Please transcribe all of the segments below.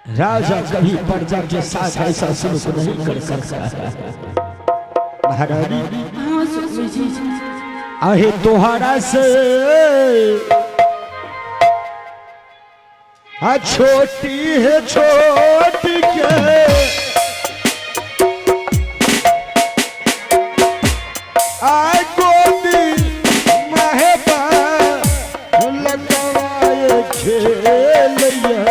राजा कभी प्रजा के साथ ऐसा सलूक नहीं कर सकता। महारानी आहे तोहरा से छोटी है छोटी के आय गोदी महबा लगवाए खेलिया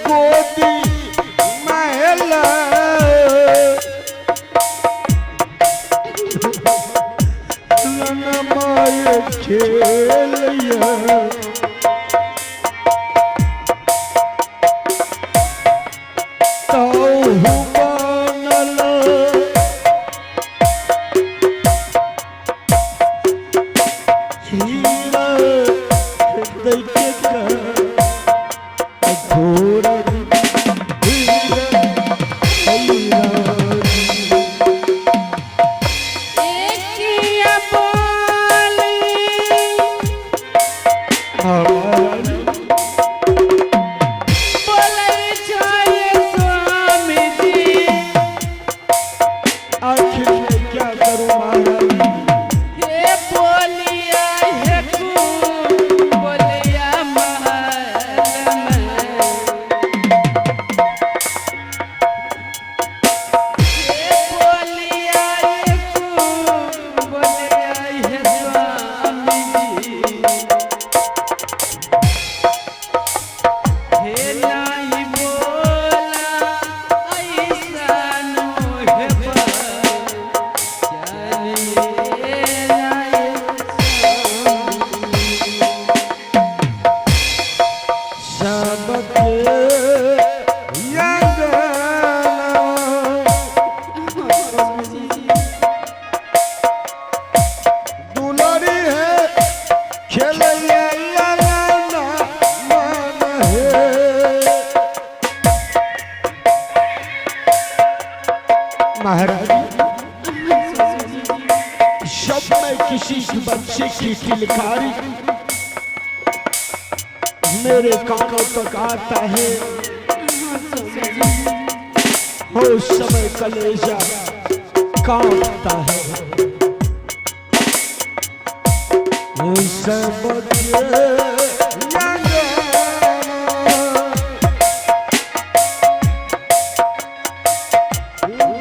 गोदी महला लनमाए खेलिया किसी बच्चे की किलकारी मेरे कानों तक आता है, उस समय कलेजा कांपता है। उस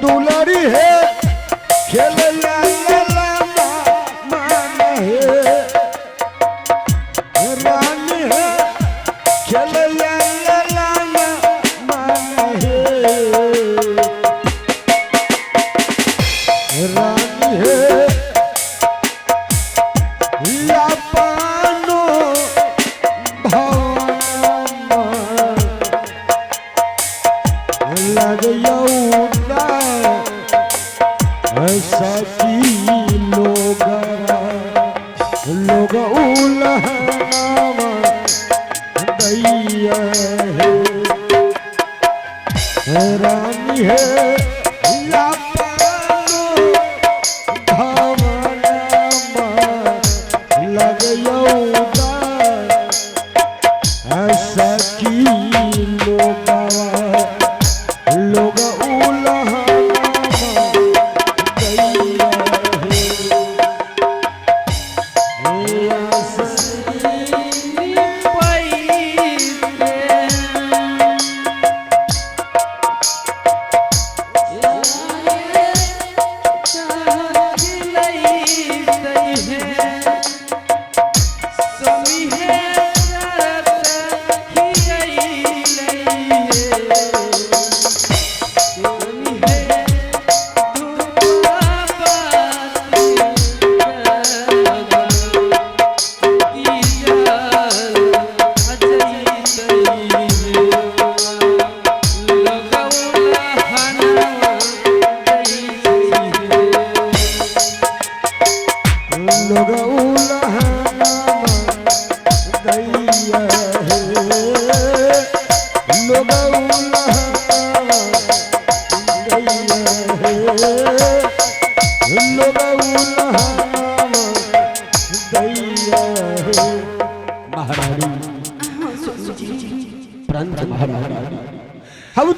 दुलारी है खेल रानी है या पानो भावना लग यौदा ऐसा की लोग उलहना दैया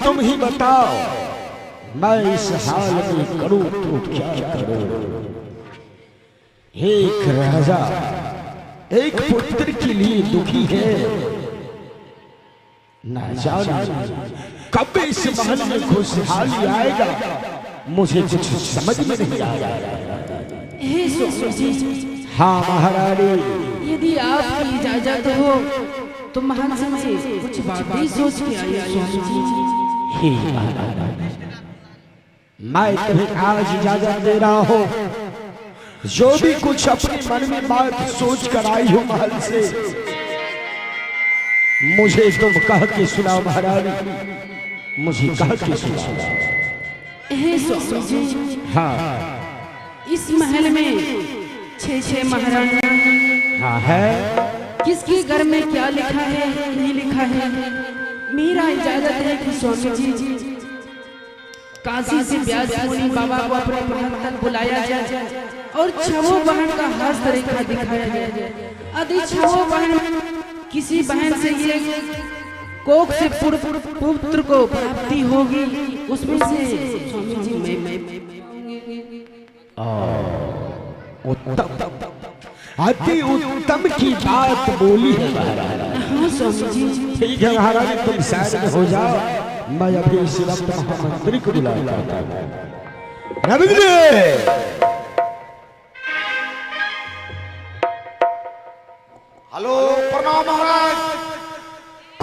तुम ही बताओ, मैं इस हाल में करूं तो क्या करूं। एक राजा एक पुत्र के लिए दुखी है, ना जाने कब इस महल में खुशहाली आएगा, मुझे कुछ समझ में नहीं आ रहा। हे स्वामी जी, हाँ महारानी, यदि आपकी इजाजत हो तो महल से कुछ बातें सोच के आई स्वामी जी। हे महारानी, मैं तुम्हें आज इजाजत दे रहा हूँ, जो भी कुछ अपने मन में बात सोच कर आई हो महल से, मुझे तुम कह के सुनाओ महारानी, मुझे कह के सुनाओ। हे स्वामी जी, हाँ इस महल में 6 महारानियां हाँ है, किसके घर में क्या लिखा है नहीं लिखा है, मेरा इजाजत है कि स्वामी जी काशी से व्यास मुनि बाबा को अपने महल तक बुलाया जाए और 6 बहन का हस्तरेखा दिखाया जाए। यदि 6 बहन किसी बहन से ये कोख से पुत्र को प्राप्ति होगी, उसमें से स्वामी जी मैं अति उत्तम की बात बोली है महाराज। हाँ स्वामी जी, ठीक है महाराज, तुम साइड में हो जाओ, मैं अभी इस वक्त महामंत्री को बुलाता हूँ। रविंद्र, हेलो, प्रणाम महाराज।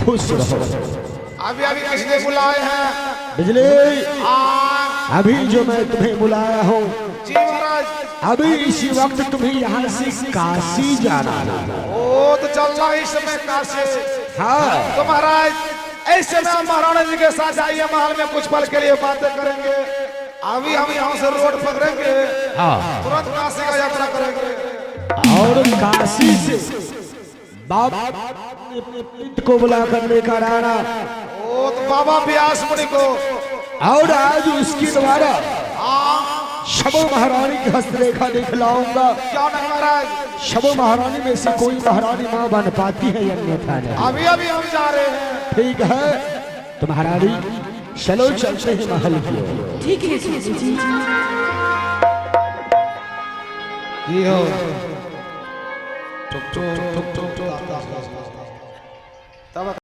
खुश रहो। अभी अभी किसने बुलाए हैं? बिजली, अभी जो मैं तुम्हें बुलाया हूँ, जी महाराज। अभी इसी वक्त तुम्हें यहाँ से काशी जाना है। ओ तो चलना इस समय काशी। हाँ तो महाराज ऐसे में हम महाराणा जी के साथ आइए, महल में कुछ पल के लिए बातें करेंगे। अभी हम यहाँ से रोड पकड़ेंगे, तुरंत काशी का यात्रा करेंगे और काशी से बाबा को बुला कर लेकर आना। ओ तो बाबा व्यास मुनि को, और आज उसके द्वारा शबो महारानी की हस्तरेखा दिखलाऊंगा। क्या नहीं महाराज? शबो महारानी में से कोई महारानी मां बन पाती है अन्यथा नहीं। अभी अभी हम जा रहे हैं। ठीक है तो महारानी चलो चलते हैं महल की ओर। ठीक है स्वामी जी। ये हो टुक टुक टुक टुक टुक।